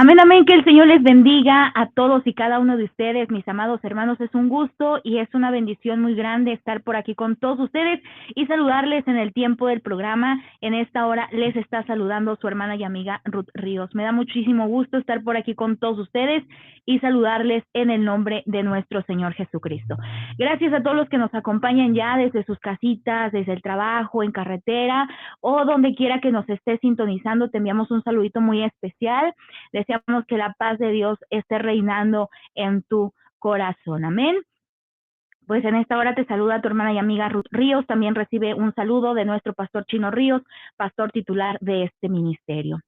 Amén, amén, que el Señor les bendiga a todos y cada uno de ustedes, mis amados hermanos. Es un gusto y es una bendición muy grande estar por aquí con todos ustedes y saludarles en el tiempo del programa. En esta hora les está saludando su hermana y amiga Ruth Ríos. Me da muchísimo gusto estar por aquí con todos ustedes y saludarles en el nombre de nuestro Señor Jesucristo. Gracias a todos los que nos acompañan ya desde sus casitas, desde el trabajo, en carretera o donde quiera que nos esté sintonizando. Te enviamos un saludito muy especial. Deseamos que la paz de Dios esté reinando en tu corazón. Amén. Pues en esta hora te saluda tu hermana y amiga Ruth Ríos. También recibe un saludo de nuestro pastor Chino Ríos, pastor titular de este ministerio.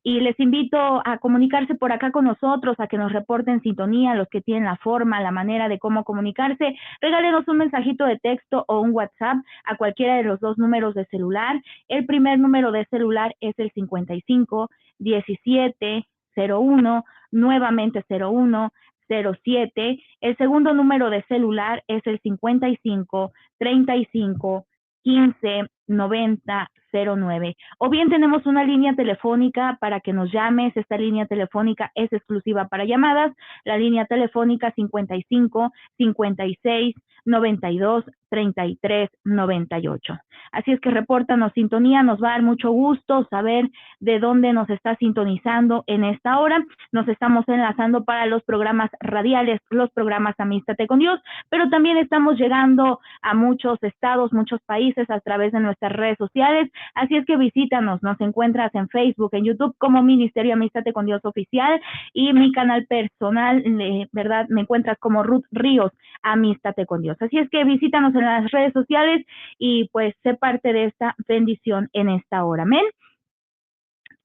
Y les invito a comunicarse por acá con nosotros, a que nos reporten sintonía, los que tienen la forma, la manera de cómo comunicarse. Regálenos un mensajito de texto o un WhatsApp a cualquiera de los dos números de celular. El primer número de celular es el 55 17 01, nuevamente 01 07. El segundo número de celular es el 55 35 15 90 09. O bien tenemos una línea telefónica para que nos llames. Esta línea telefónica es exclusiva para llamadas. La línea telefónica 55 56 92 33 98. Así es que repórtanos sintonía. Nos va a dar mucho gusto saber de dónde nos está sintonizando en esta hora. Nos estamos enlazando para los programas radiales, los programas Amístate con Dios, pero también estamos llegando a muchos estados, muchos países a través de nuestras redes sociales. Así es que visítanos, nos encuentras en Facebook, en YouTube como Ministerio Amístate con Dios Oficial, y mi canal personal, ¿verdad? Me encuentras como Ruth Ríos, Amístate con Dios. Así es que visítanos en las redes sociales y pues sé parte de esta bendición en esta hora. Amén.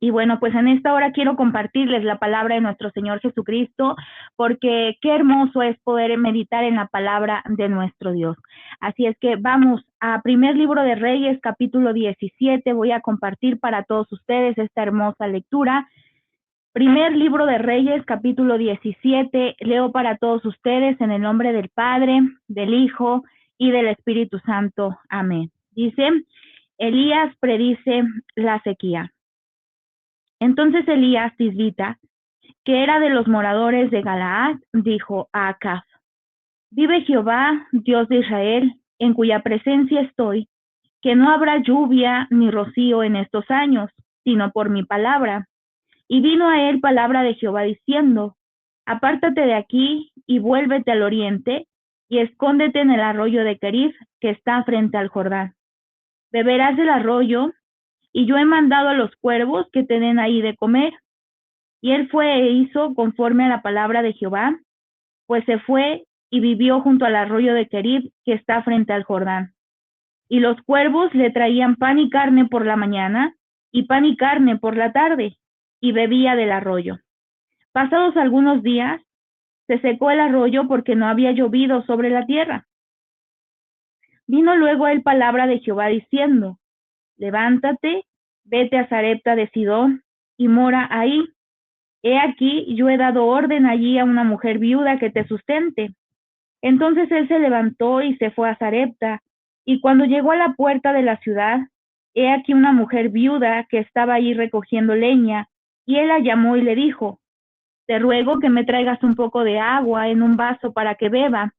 Y bueno, pues en esta hora quiero compartirles la palabra de nuestro Señor Jesucristo, porque qué hermoso es poder meditar en la palabra de nuestro Dios. Así es que vamos a Primer Libro de Reyes, capítulo 17. Voy a compartir para todos ustedes esta hermosa lectura. Primer Libro de Reyes, capítulo 17. Leo para todos ustedes en el nombre del Padre, del Hijo y del Espíritu Santo. Amén. Dice, Elías predice la sequía. Entonces Elías Tisbita, que era de los moradores de Galaad, dijo a Acab: vive Jehová, Dios de Israel, en cuya presencia estoy, que no habrá lluvia ni rocío en estos años, sino por mi palabra. Y vino a él palabra de Jehová diciendo: apártate de aquí y vuélvete al oriente, y escóndete en el arroyo de Kerith, que está frente al Jordán. Beberás del arroyo, y yo he mandado a los cuervos que te den ahí de comer. Y él fue e hizo conforme a la palabra de Jehová, pues se fue y vivió junto al arroyo de Kerith, que está frente al Jordán. Y los cuervos le traían pan y carne por la mañana, y pan y carne por la tarde, y bebía del arroyo. Pasados algunos días, se secó el arroyo porque no había llovido sobre la tierra. Vino luego a él palabra de Jehová diciendo: levántate, vete a Sarepta de Sidón, y mora ahí. He aquí, yo he dado orden allí a una mujer viuda que te sustente. Entonces él se levantó y se fue a Sarepta, y cuando llegó a la puerta de la ciudad, he aquí una mujer viuda que estaba allí recogiendo leña, y él la llamó y le dijo: te ruego que me traigas un poco de agua en un vaso para que beba.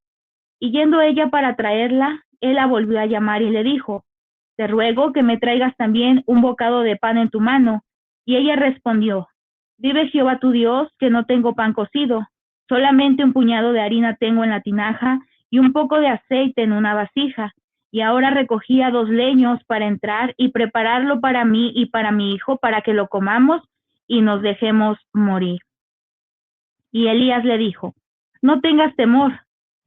Y yendo ella para traerla, él la volvió a llamar y le dijo: te ruego que me traigas también un bocado de pan en tu mano. Y ella respondió: vive Jehová tu Dios, que no tengo pan cocido, solamente un puñado de harina tengo en la tinaja y un poco de aceite en una vasija. Y ahora recogía 2 leños para entrar y prepararlo para mí y para mi hijo, para que lo comamos y nos dejemos morir. Y Elías le dijo: no tengas temor,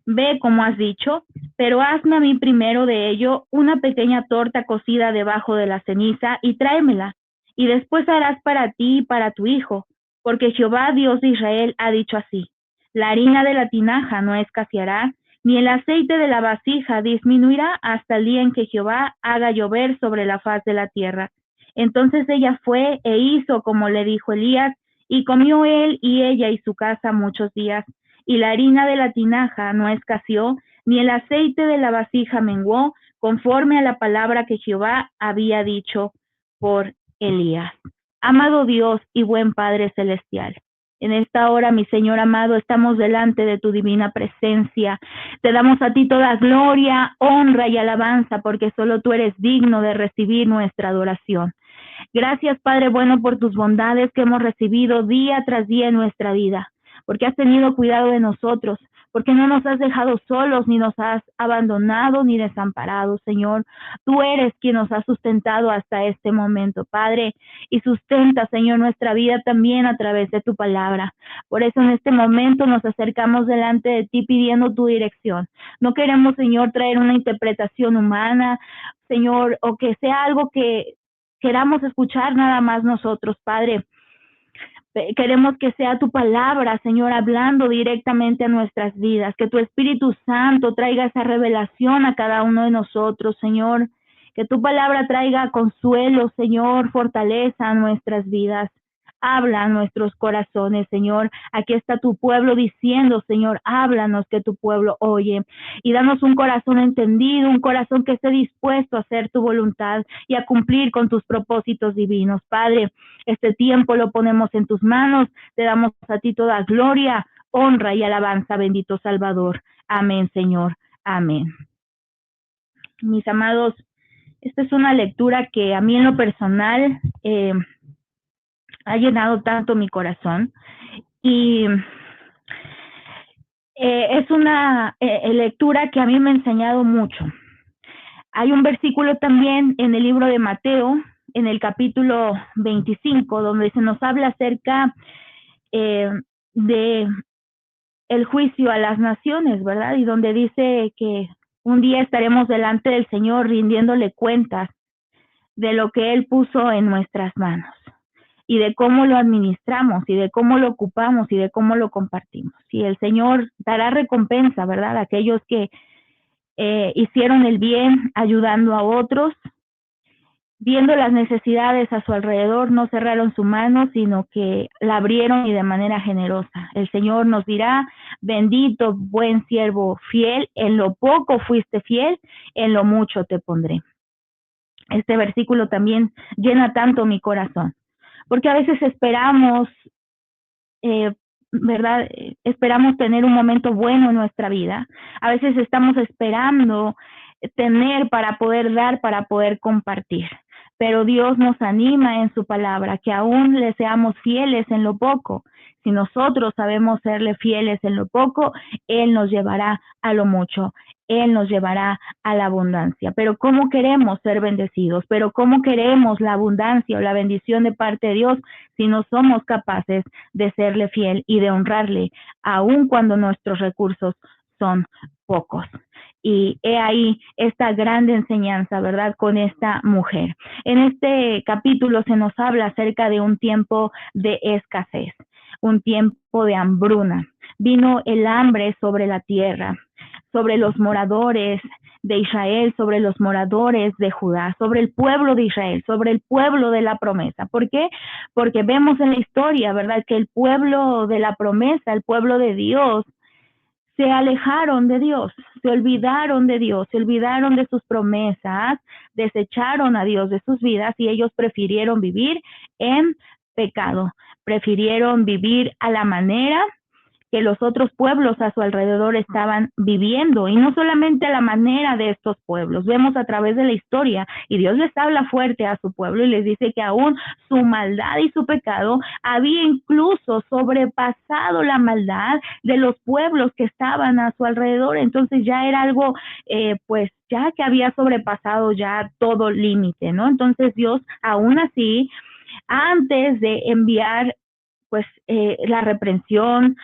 ve como has dicho, pero hazme a mí primero de ello una pequeña torta cocida debajo de la ceniza y tráemela, y después harás para ti y para tu hijo, porque Jehová Dios de Israel ha dicho así: la harina de la tinaja no escaseará, ni el aceite de la vasija disminuirá hasta el día en que Jehová haga llover sobre la faz de la tierra. Entonces ella fue e hizo como le dijo Elías, y comió él y ella y su casa muchos días. Y la harina de la tinaja no escaseó, ni el aceite de la vasija menguó, conforme a la palabra que Jehová había dicho por Elías. Amado Dios y buen Padre Celestial, En esta hora, mi Señor amado, estamos delante de tu divina presencia. Te damos a ti toda gloria, honra y alabanza, porque solo tú eres digno de recibir nuestra adoración. Gracias, Padre bueno, por tus bondades que hemos recibido día tras día en nuestra vida, porque has tenido cuidado de nosotros, porque no nos has dejado solos, ni nos has abandonado, ni desamparado, Señor. Tú eres quien nos ha sustentado hasta este momento, Padre, y sustenta, Señor, nuestra vida también a través de tu palabra. Por eso en este momento nos acercamos delante de ti pidiendo tu dirección. No queremos, Señor, traer una interpretación humana, Señor, o que sea algo que queramos escuchar nada más nosotros, Padre. Queremos que sea tu palabra, Señor, hablando directamente a nuestras vidas, que tu Espíritu Santo traiga esa revelación a cada uno de nosotros, Señor, que tu palabra traiga consuelo, Señor, fortaleza a nuestras vidas. Habla a nuestros corazones, Señor. Aquí está tu pueblo diciendo, Señor, háblanos que tu pueblo oye. Y danos un corazón entendido, un corazón que esté dispuesto a hacer tu voluntad y a cumplir con tus propósitos divinos. Padre, este tiempo lo ponemos en tus manos. Te damos a ti toda gloria, honra y alabanza, bendito Salvador. Amén, Señor. Amén. Mis amados, esta es una lectura que a mí en lo personal ha llenado tanto mi corazón y es una lectura que a mí me ha enseñado mucho. Hay un versículo también en el libro de Mateo, en el capítulo 25, donde se nos habla acerca de el juicio a las naciones, ¿verdad? Y donde dice que un día estaremos delante del Señor rindiéndole cuentas de lo que Él puso en nuestras manos y de cómo lo administramos y de cómo lo ocupamos y de cómo lo compartimos. Y el Señor dará recompensa, ¿verdad? A aquellos que hicieron el bien ayudando a otros, viendo las necesidades a su alrededor, no cerraron su mano, sino que la abrieron y de manera generosa. El Señor nos dirá, bendito, buen siervo fiel, en lo poco fuiste fiel, en lo mucho te pondré. Este versículo también llena tanto mi corazón, porque a veces esperamos, ¿verdad? Esperamos tener un momento bueno en nuestra vida. A veces estamos esperando tener para poder dar, para poder compartir. Pero Dios nos anima en su palabra que aún le seamos fieles en lo poco. Si nosotros sabemos serle fieles en lo poco, Él nos llevará a lo mucho. Él nos llevará a la abundancia. Pero ¿cómo queremos ser bendecidos? Pero ¿cómo queremos la abundancia o la bendición de parte de Dios si no somos capaces de serle fiel y de honrarle, aun cuando nuestros recursos son pocos? Y he ahí esta gran enseñanza, ¿verdad?, con esta mujer. En este capítulo se nos habla acerca de un tiempo de escasez, un tiempo de hambruna. Vino el hambre sobre la tierra, sobre los moradores de Israel, sobre los moradores de Judá, sobre el pueblo de Israel, sobre el pueblo de la promesa. ¿Por qué? Porque vemos en la historia, ¿verdad?, que el pueblo de la promesa, el pueblo de Dios, se alejaron de Dios, se olvidaron de Dios, se olvidaron de sus promesas, desecharon a Dios de sus vidas y ellos prefirieron vivir en pecado, prefirieron vivir a la manera que los otros pueblos a su alrededor estaban viviendo, y no solamente a la manera de estos pueblos. Vemos a través de la historia y Dios les habla fuerte a su pueblo y les dice que aún su maldad y su pecado había incluso sobrepasado la maldad de los pueblos que estaban a su alrededor. Entonces ya era algo pues ya que había sobrepasado ya todo límite, ¿no? Entonces Dios aún así, antes de enviar pues la reprensión,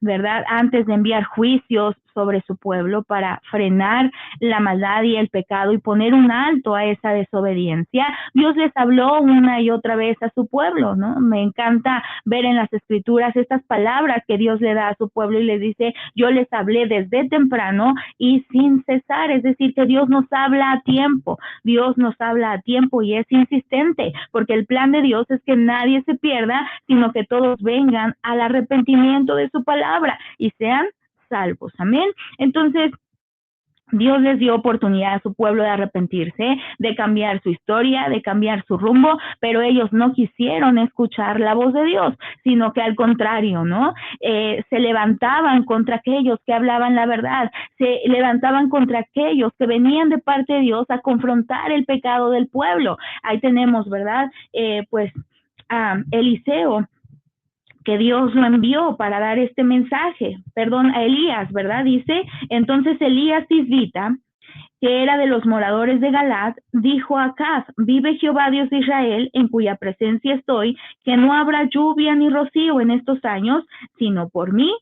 ¿verdad?, antes de enviar juicios sobre su pueblo para frenar la maldad y el pecado y poner un alto a esa desobediencia, Dios les habló una y otra vez a su pueblo, ¿no? Me encanta ver en las escrituras estas palabras que Dios le da a su pueblo y les dice, yo les hablé desde temprano y sin cesar, es decir, que Dios nos habla a tiempo, Dios nos habla a tiempo y es insistente, porque el plan de Dios es que nadie se pierda, sino que todos vengan al arrepentimiento de su palabra y sean salvos. Amén. Entonces, Dios les dio oportunidad a su pueblo de arrepentirse, de cambiar su historia, de cambiar su rumbo, pero ellos no quisieron escuchar la voz de Dios, sino que al contrario, ¿no? Se levantaban contra aquellos que hablaban la verdad, se levantaban contra aquellos que venían de parte de Dios a confrontar el pecado del pueblo. Ahí tenemos, ¿verdad? Pues a Eliseo, que Dios lo envió para dar este mensaje, perdón, a Elías, ¿verdad? Dice, entonces Elías Tisbita, que era de los moradores de Galad, dijo a Acaz, vive Jehová Dios de Israel, en cuya presencia estoy, que no habrá lluvia ni rocío en estos años, sino por mi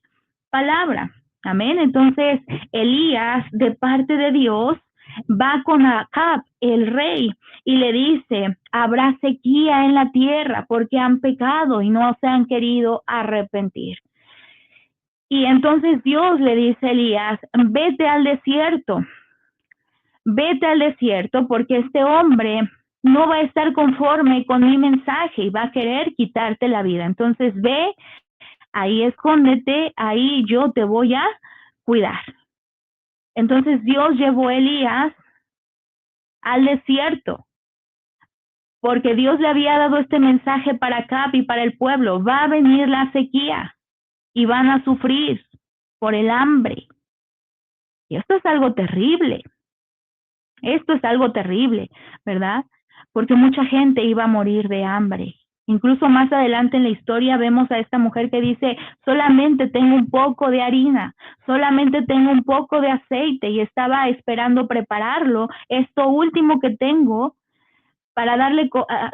palabra. Amén. Entonces, Elías, de parte de Dios, va con Acab, el rey, y le dice, habrá sequía en la tierra porque han pecado y no se han querido arrepentir. Y entonces Dios le dice a Elías, vete al desierto porque este hombre no va a estar conforme con mi mensaje y va a querer quitarte la vida. Entonces ve, ahí escóndete, ahí yo te voy a cuidar. Entonces Dios llevó a Elías al desierto, porque Dios le había dado este mensaje para Acab y para el pueblo. Va a venir la sequía y van a sufrir por el hambre. Y esto es algo terrible. Esto es algo terrible, ¿verdad? Porque mucha gente iba a morir de hambre. Incluso más adelante en la historia vemos a esta mujer que dice, solamente tengo un poco de harina, solamente tengo un poco de aceite y estaba esperando prepararlo, esto último que tengo para darle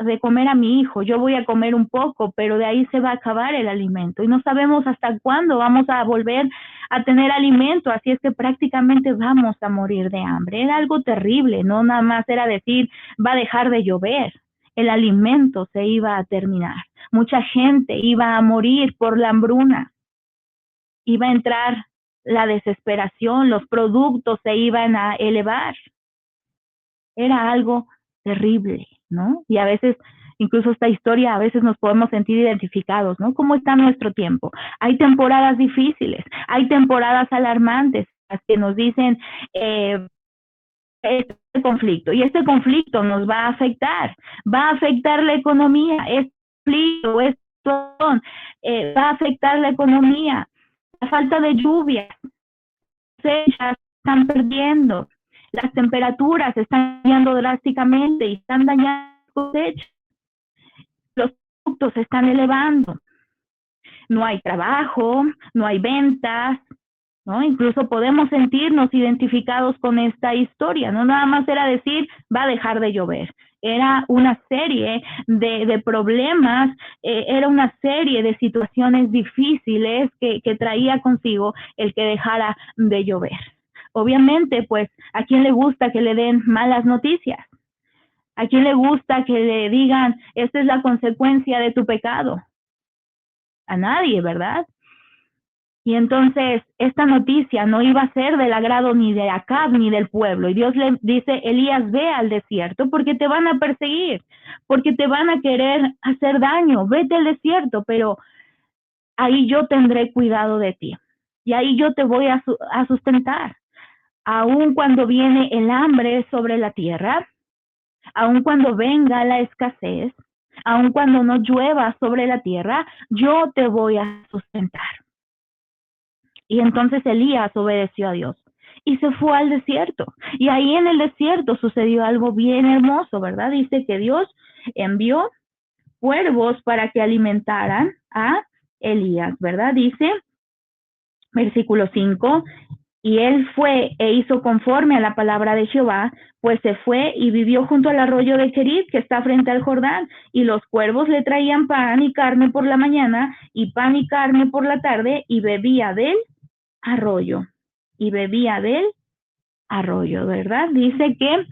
de comer a mi hijo. Yo voy a comer un poco, pero de ahí se va a acabar el alimento y no sabemos hasta cuándo vamos a volver a tener alimento, así es que prácticamente vamos a morir de hambre. Era algo terrible, no nada más era decir, va a dejar de llover, el alimento se iba a terminar. Mucha gente iba a morir por la hambruna, iba a entrar la desesperación, los productos se iban a elevar. Era algo terrible, ¿no? Y a veces, incluso esta historia, a veces nos podemos sentir identificados, ¿no? ¿Cómo está nuestro tiempo? Hay temporadas difíciles, hay temporadas alarmantes, las que nos dicen este conflicto, y este conflicto nos va a afectar la economía, este conflicto, va a afectar la economía, la falta de lluvia, cosechas están perdiendo, las temperaturas están cambiando drásticamente y están dañando las cosechas, los productos se están elevando, no hay trabajo, no hay ventas, ¿no? Incluso podemos sentirnos identificados con esta historia, no nada más era decir, va a dejar de llover, era una serie de problemas, era una serie de situaciones difíciles que traía consigo el que dejara de llover. Obviamente, pues, ¿a quién le gusta que le den malas noticias? ¿A quién le gusta que le digan, esta es la consecuencia de tu pecado? A nadie, ¿verdad? Y entonces esta noticia no iba a ser del agrado ni de Acab ni del pueblo. Y Dios le dice, Elías, ve al desierto porque te van a perseguir, porque te van a querer hacer daño. Vete al desierto, pero ahí yo tendré cuidado de ti. Y ahí yo te voy a sustentar. Aun cuando viene el hambre sobre la tierra, aun cuando venga la escasez, aun cuando no llueva sobre la tierra, yo te voy a sustentar. Y entonces Elías obedeció a Dios y se fue al desierto. Y ahí en el desierto sucedió algo bien hermoso, ¿verdad? Dice que Dios envió cuervos para que alimentaran a Elías, ¿verdad? Dice, versículo 5, y él fue e hizo conforme a la palabra de Jehová, pues se fue y vivió junto al arroyo de Kerit, que está frente al Jordán, y los cuervos le traían pan y carne por la mañana, y pan y carne por la tarde, y bebía del arroyo, ¿verdad? Dice que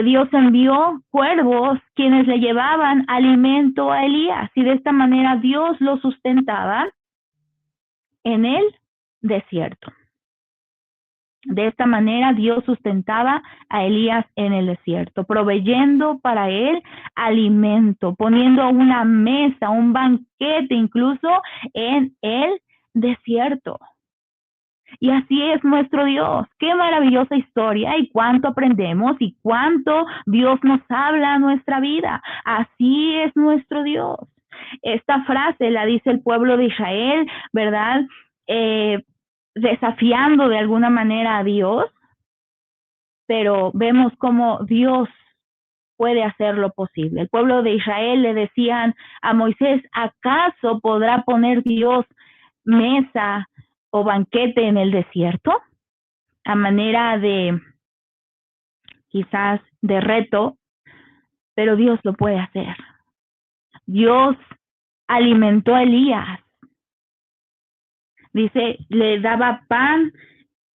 Dios envió cuervos quienes le llevaban alimento a Elías, y de esta manera Dios lo sustentaba en el desierto. De esta manera Dios sustentaba a Elías en el desierto, proveyendo para él alimento, poniendo una mesa, un banquete incluso en el desierto. Y así es nuestro Dios. Qué maravillosa historia y cuánto aprendemos y cuánto Dios nos habla a nuestra vida. Así es nuestro Dios. Esta frase la dice el pueblo de Israel, ¿verdad? Desafiando de alguna manera a Dios, pero vemos cómo Dios puede hacer lo posible. El pueblo de Israel le decían a Moisés, ¿acaso podrá poner Dios mesa o banquete en el desierto? A manera de, quizás, de reto, pero Dios lo puede hacer. Dios alimentó a Elías. Dice, le daba pan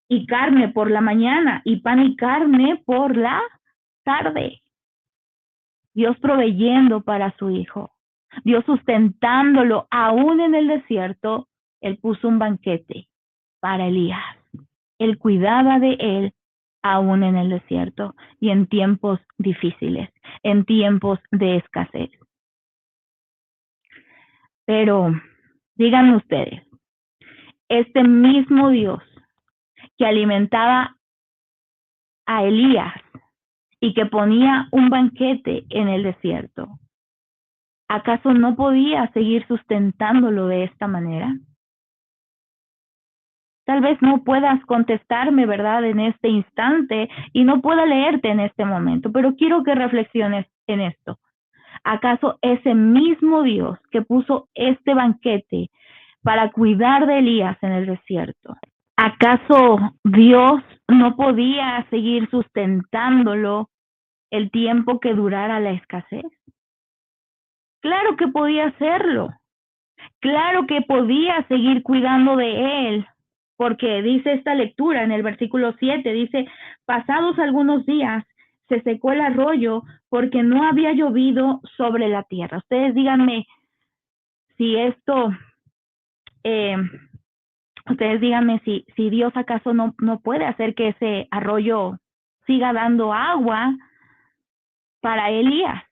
y carne por la mañana y pan y carne por la tarde. Dios proveyendo para su hijo. Dios sustentándolo aún en el desierto. Él puso un banquete para Elías. Él cuidaba de él aún en el desierto y en tiempos difíciles, en tiempos de escasez. Pero díganme ustedes, este mismo Dios que alimentaba a Elías y que ponía un banquete en el desierto, ¿acaso no podía seguir sustentándolo de esta manera? Tal vez no puedas contestarme, ¿verdad?, en este instante y no pueda leerte en este momento, pero quiero que reflexiones en esto. ¿Acaso ese mismo Dios que puso este banquete para cuidar de Elías en el desierto, acaso Dios no podía seguir sustentándolo el tiempo que durara la escasez? Claro que podía hacerlo. Claro que podía seguir cuidando de él, porque dice esta lectura en el versículo 7, dice, pasados algunos días se secó el arroyo porque no había llovido sobre la tierra. Ustedes díganme si esto, ustedes díganme si Dios acaso no puede hacer que ese arroyo siga dando agua para Elías.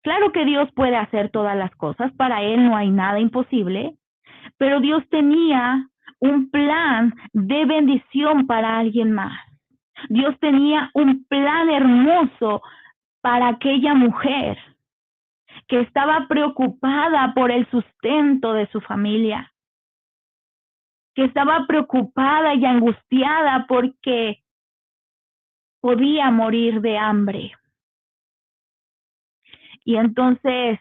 Claro que Dios puede hacer todas las cosas, para él no hay nada imposible, pero Dios tenía un plan de bendición para alguien más. Dios tenía un plan hermoso para aquella mujer que estaba preocupada por el sustento de su familia, que estaba preocupada y angustiada porque podía morir de hambre. Y entonces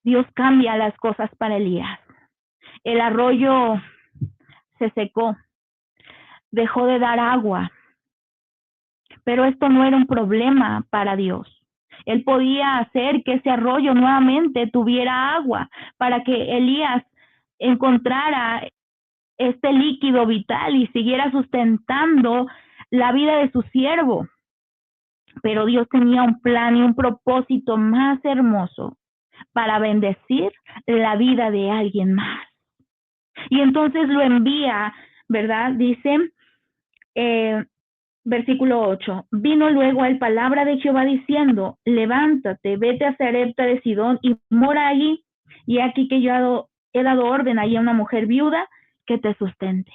Dios cambia las cosas para Elías. El arroyo se secó, dejó de dar agua, pero esto no era un problema para Dios. Él podía hacer que ese arroyo nuevamente tuviera agua para que Elías encontrara este líquido vital y siguiera sustentando la vida de su siervo. Pero Dios tenía un plan y un propósito más hermoso para bendecir la vida de alguien más. Y entonces lo envía, ¿verdad? Dice, versículo 8, vino luego a él palabra de Jehová diciendo, levántate, vete a Sarepta de Sidón y mora allí, y aquí que yo he dado orden allí a una mujer viuda que te sustente.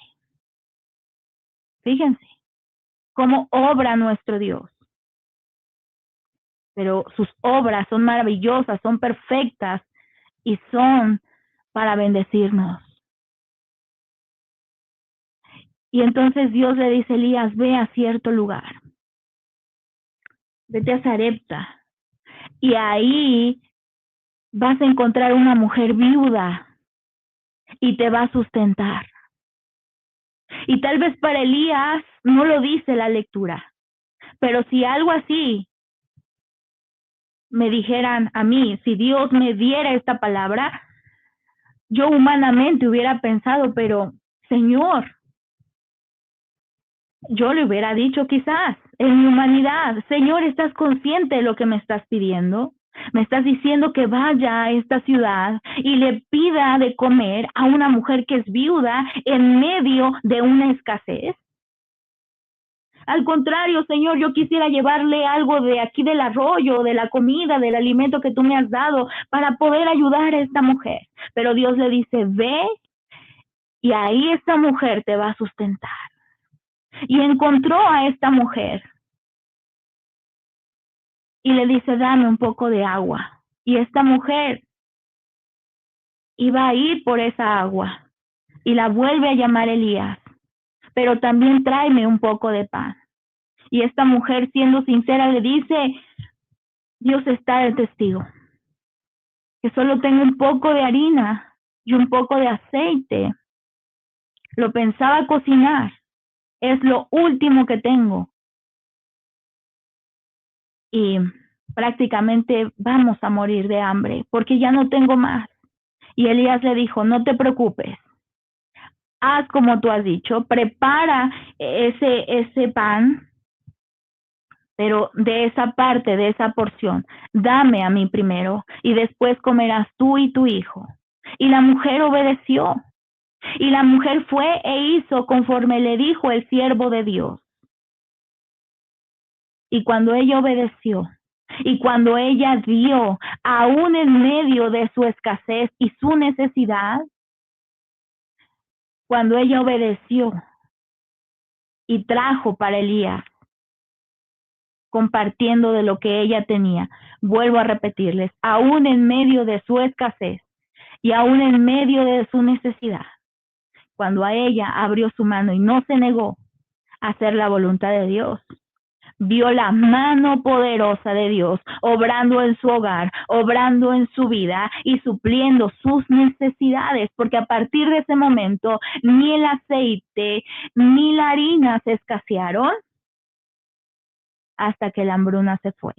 Fíjense cómo obra nuestro Dios. Pero sus obras son maravillosas, son perfectas y son para bendecirnos. Y entonces Dios le dice a Elías, ve a cierto lugar, vete a Sarepta, y ahí vas a encontrar una mujer viuda y te va a sustentar. Y tal vez para Elías no lo dice la lectura, pero si algo así me dijeran a mí, si Dios me diera esta palabra, yo humanamente hubiera pensado, pero Señor, yo le hubiera dicho quizás en mi humanidad, Señor, ¿estás consciente de lo que me estás pidiendo? Me estás diciendo que vaya a esta ciudad y le pida de comer a una mujer que es viuda en medio de una escasez. Al contrario, Señor, yo quisiera llevarle algo de aquí del arroyo, de la comida, del alimento que tú me has dado para poder ayudar a esta mujer. Pero Dios le dice, ve y ahí esta mujer te va a sustentar. y encontró a esta mujer y le dice, dame un poco de agua. Y esta mujer iba a ir por esa agua y la vuelve a llamar Elías, pero también tráeme un poco de pan. Y esta mujer, siendo sincera, le dice, Dios está de testigo, que solo tengo un poco de harina y un poco de aceite. Lo pensaba cocinar, es lo último que tengo. Y prácticamente vamos a morir de hambre porque ya no tengo más. Y Elías le dijo, no te preocupes, haz como tú has dicho, prepara ese pan, pero de esa parte, de esa porción, dame a mí primero y después comerás tú y tu hijo. Y la mujer obedeció. Y la mujer fue e hizo conforme le dijo el siervo de Dios. Y cuando ella obedeció, y cuando ella dio, aún en medio de su escasez y su necesidad, cuando ella obedeció y trajo para Elías, compartiendo de lo que ella tenía, vuelvo a repetirles, aún en medio de su escasez y aún en medio de su necesidad, cuando a ella abrió su mano y no se negó a hacer la voluntad de Dios, vio la mano poderosa de Dios obrando en su hogar, obrando en su vida y supliendo sus necesidades, porque a partir de ese momento ni el aceite ni la harina se escasearon hasta que la hambruna se fue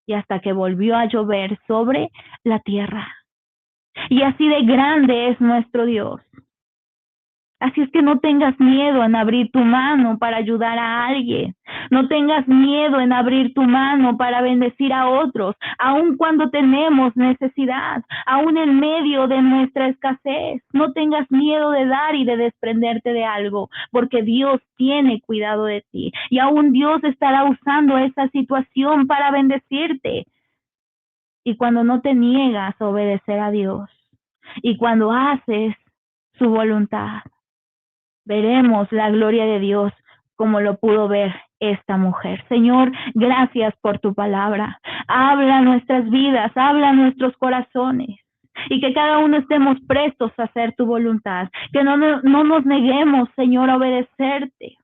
y hasta que volvió a llover sobre la tierra. Y así de grande es nuestro Dios. Así es que no tengas miedo en abrir tu mano para ayudar a alguien. No tengas miedo en abrir tu mano para bendecir a otros, aun cuando tenemos necesidad, aun en medio de nuestra escasez. No tengas miedo de dar y de desprenderte de algo, porque Dios tiene cuidado de ti. Y aún Dios estará usando esa situación para bendecirte. Y cuando no te niegas a obedecer a Dios, y cuando haces su voluntad, veremos la gloria de Dios como lo pudo ver esta mujer. Señor, gracias por tu palabra. Habla nuestras vidas, habla nuestros corazones. Y que cada uno estemos prestos a hacer tu voluntad. Que no nos neguemos, Señor, a obedecerte.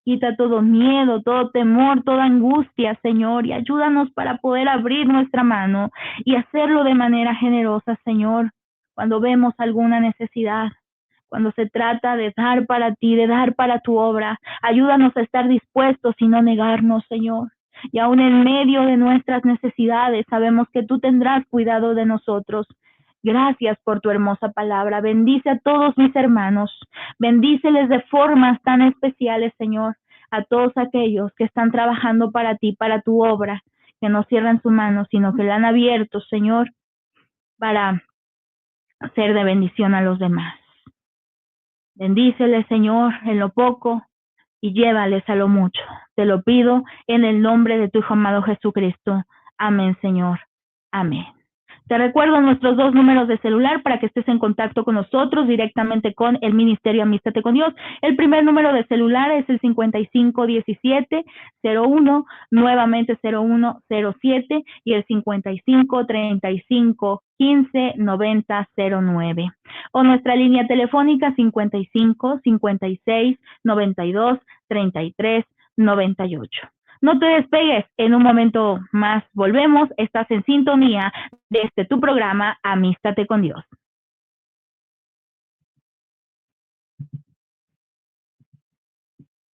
Quita todo miedo, todo temor, toda angustia, Señor, y ayúdanos para poder abrir nuestra mano y hacerlo de manera generosa, Señor, cuando vemos alguna necesidad. Cuando se trata de dar para ti, de dar para tu obra, ayúdanos a estar dispuestos y no negarnos, Señor. Y aún en medio de nuestras necesidades, sabemos que tú tendrás cuidado de nosotros. Gracias por tu hermosa palabra. Bendice a todos mis hermanos. Bendíceles de formas tan especiales, Señor, a todos aquellos que están trabajando para ti, para tu obra, que no cierran su mano, sino que la han abierto, Señor, para ser de bendición a los demás. Bendíceles, Señor, en lo poco y llévales a lo mucho. Te lo pido en el nombre de tu Hijo amado Jesucristo. Amén, Señor. Amén. Te recuerdo nuestros 2 números de celular para que estés en contacto con nosotros directamente con el Ministerio Amístate con Dios. El primer número de celular es el 5517-01, nuevamente 0107 y el 5535159009. O nuestra línea telefónica 55-56-92-33-98. No te despegues, en un momento más volvemos. Estás en sintonía de tu programa Amístate con Dios.